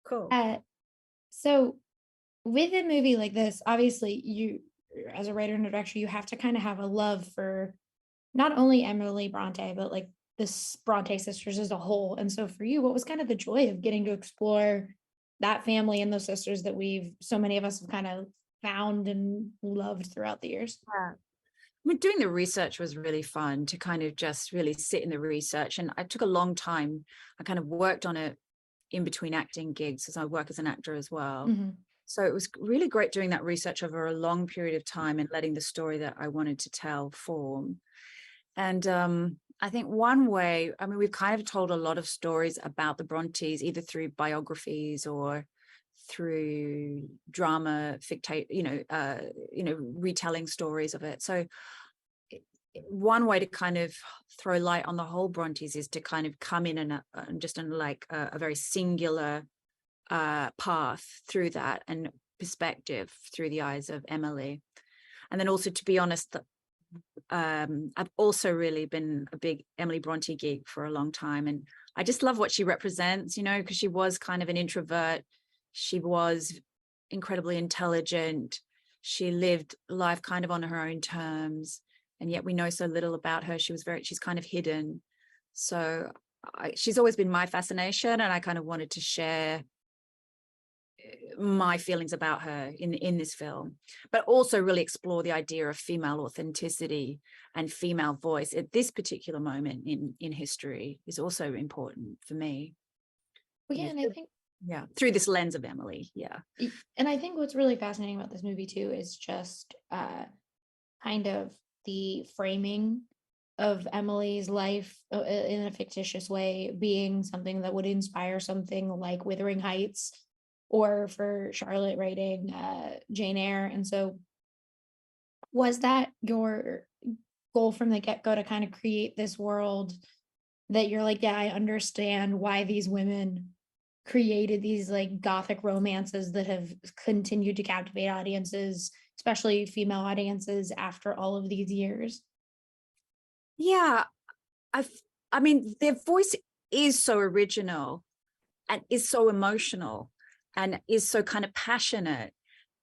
Cool. So with a movie like this, obviously you, as a writer and director, you have to kind of have a love for not only Emily Bronte, but like this Bronte sisters as a whole. And so for you, what was kind of the joy of getting to explore that family and those sisters that so many of us have kind of found and loved throughout the years? Yeah. I mean, doing the research was really fun to kind of just really sit in the research. And I took a long time. I kind of worked on it in between acting gigs as I work as an actor as well. Mhm. So it was really great doing that research over a long period of time and letting the story that I wanted to tell form. And I think one way, I mean, we've kind of told a lot of stories about the Brontes, either through biographies or through drama, retelling stories of it. So one way to kind of throw light on the whole Brontes is to kind of come in and just in like a very singular path through that and perspective through the eyes of Emily. And then also, to be honest, I've also really been a big Emily Bronte geek for a long time. And I just love what she represents, because she was kind of an introvert. She was incredibly intelligent. She lived life kind of on her own terms. And yet we know so little about her. She's kind of hidden. So she's always been my fascination. And I kind of wanted to share my feelings about her in this film, but also really explore the idea of female authenticity and female voice at this particular moment in history is also important for me. Well, yeah, and I think through this lens of Emily. And I think what's really fascinating about this movie too is just kind of the framing of Emily's life in a fictitious way being something that would inspire something like Wuthering Heights, or for Charlotte writing Jane Eyre. And so was that your goal from the get-go, to kind of create this world that you're like, yeah, I understand why these women created these like gothic romances that have continued to captivate audiences, especially female audiences, after all of these years? Yeah, I mean, their voice is so original and is so emotional and is so kind of passionate,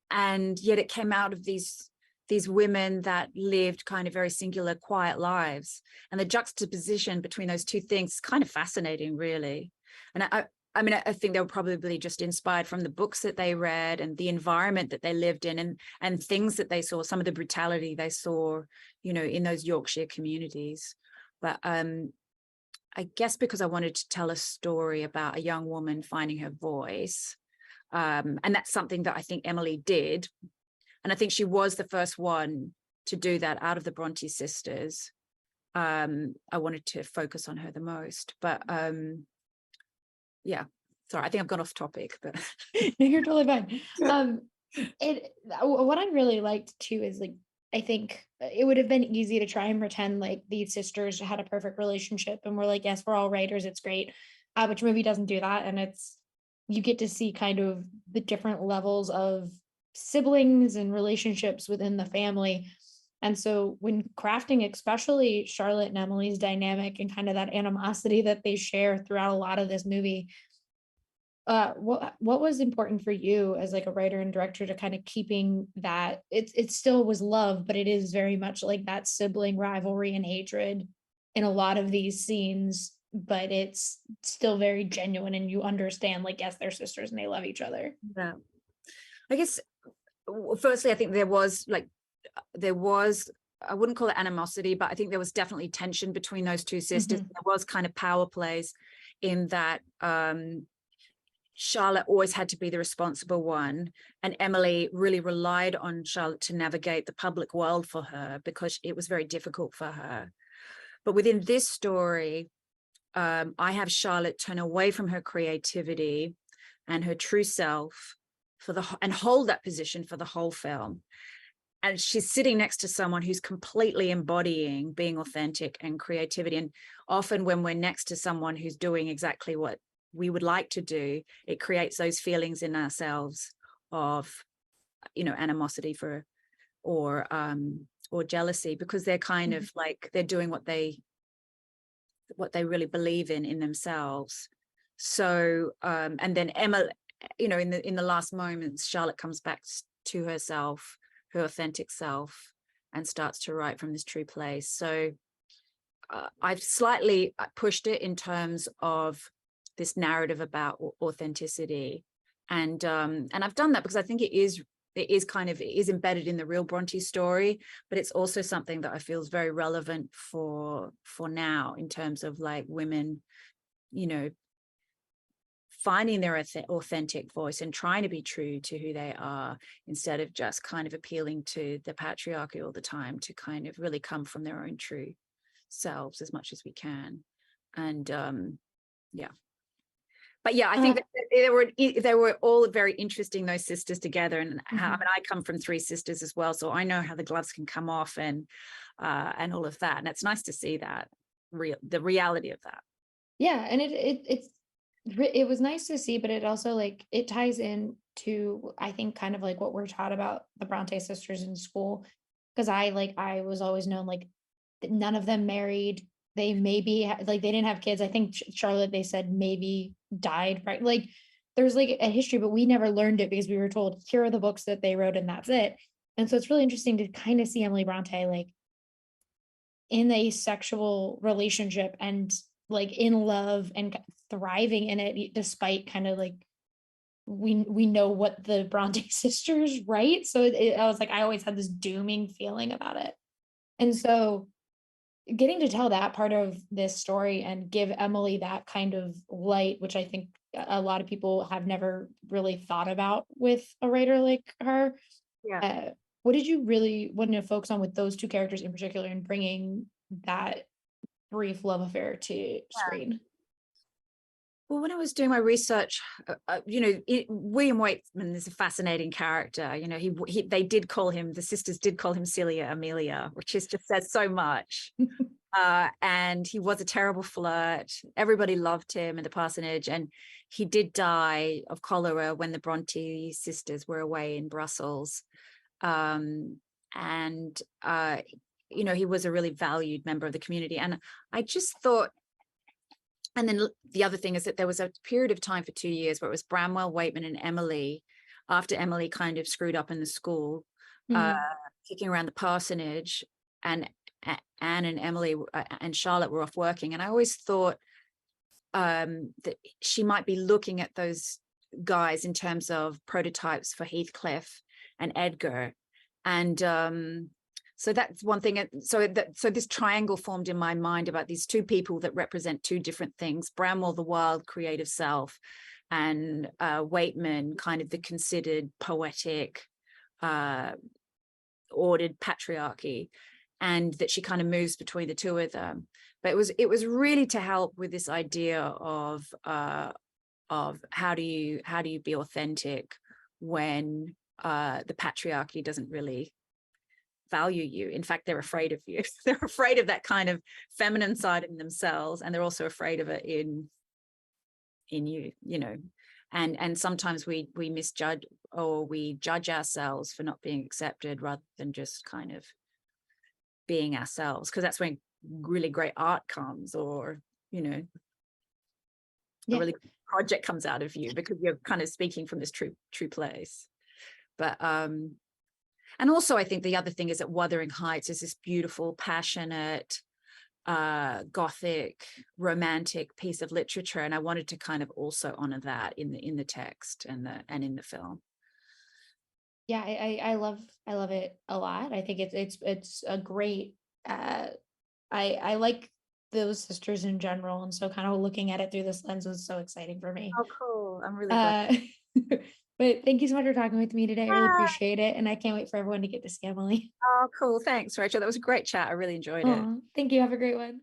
and yet it came out of these women that lived kind of very singular, quiet lives, and the juxtaposition between those two things is kind of fascinating, really. And I mean, I think they were probably just inspired from the books that they read and the environment that they lived in, and things that they saw, some of the brutality they saw, in those Yorkshire communities. But I guess because I wanted to tell a story about a young woman finding her voice, and that's something that I think Emily did. And I think she was the first one to do that out of the Bronte sisters. I wanted to focus on her the most. But yeah, sorry, I think I've gone off topic. But You're totally fine. What I really liked too is, like, I think it would have been easy to try and pretend like these sisters had a perfect relationship and we're like, yes, we're all writers, it's great. But your movie doesn't do that. And you get to see kind of the different levels of siblings and relationships within the family. And so when crafting, especially Charlotte and Emily's dynamic and kind of that animosity that they share throughout a lot of this movie, what was important for you as like a writer and director to kind of keeping that it still was love, but it is very much like that sibling rivalry and hatred in a lot of these scenes, but it's still very genuine and you understand, like, yes, they're sisters and they love each other. yeah, I guess firstly, I think there was, I wouldn't call it animosity, but I think there was definitely tension between those two sisters. Mhm. There was kind of power plays in that Charlotte always had to be the responsible one, and Emily really relied on Charlotte to navigate the public world for her because it was very difficult for her. But within this story, I have Charlotte turn away from her creativity and her true self and hold that position for the whole film. And she's sitting next to someone who's completely embodying being authentic and creativity. And often when we're next to someone who's doing exactly what we would like to do, it creates those feelings in ourselves of, animosity or jealousy, because they're kind of like, they're doing what they really believe in themselves. So, and then you know, in the last moments, Charlotte comes back to herself, her authentic self, and starts to write from this true place. So I've slightly pushed it in terms of this narrative about authenticity, and I've done that because I think it is embedded in the real Brontë story, but it's also something that I feel is very relevant for now, in terms of like women, you know, finding their authentic voice and trying to be true to who they are, instead of just kind of appealing to the patriarchy all the time, to kind of really come from their own true selves as much as we can. And yeah, but yeah, I think that they were all very interesting, those sisters together. And I mean, I come from 3 sisters as well, so I know how the gloves can come off and all of that. And it's nice to see that the reality of that. Yeah, and it was nice to see, but it also like it ties in to, I think, kind of like what we're taught about the Bronte sisters in school. Because I was always known like none of them married. They maybe like they didn't have kids. I think Charlotte, they said, maybe died, right? Like there's like a history, but we never learned it because we were told here are the books that they wrote and that's it. And so it's really interesting to kind of see Emily Bronte like in a sexual relationship and like in love and thriving in it, despite kind of like we know what the Bronte sisters write. So I was like, I always had this dooming feeling about it. And so getting to tell that part of this story and give Emily that kind of light, which I think a lot of people have never really thought about with a writer like her. Yeah. What did you really want to focus on with those 2 characters in particular and bringing that brief love affair to screen? Well, when I was doing my research, you know, William Waitman is a fascinating character. You know, the sisters did call him Celia Amelia, which just says so much. And he was a terrible flirt. Everybody loved him in the parsonage, and he did die of cholera when the Bronte sisters were away in Brussels. And you know, he was a really valued member of the community. And I just thought, and then the other thing is that there was a period of time for 2 years where it was Bramwell, Waitman, and Emily, after Emily kind of screwed up in the school, kicking around the parsonage, and Anne and Emily and Charlotte were off working. And I always thought that she might be looking at those guys in terms of prototypes for Heathcliff and Edgar. And so that's one thing. So this triangle formed in my mind about these 2 people that represent 2 different things: Bramwell, the wild creative self, and Waitman, kind of the considered poetic ordered patriarchy, and that she kind of moves between the 2 of them. But it was really to help with this idea of how do you be authentic when the patriarchy doesn't really value you. In fact, they're afraid of you. They're afraid of that kind of feminine side in themselves, and they're also afraid of it in you, you know. And sometimes we misjudge, or we judge ourselves for not being accepted, rather than just kind of being ourselves, because that's when really great art comes, or, you know, a really good project comes out of you, because you're kind of speaking from this true place. But and also I think the other thing is that Wuthering Heights is this beautiful, passionate, Gothic, romantic piece of literature, and I wanted to kind of also honor that in the text and in the film. Yeah, I love it a lot. I think it's a great I like those sisters in general, and so kind of looking at it through this lens was so exciting for me. Oh, cool. I'm really glad. But thank you so much for talking with me today. I really appreciate it, and I can't wait for everyone to get to see Emily. Oh, cool. Thanks, Rachel. That was a great chat. I really enjoyed it. Thank you. Have a great one.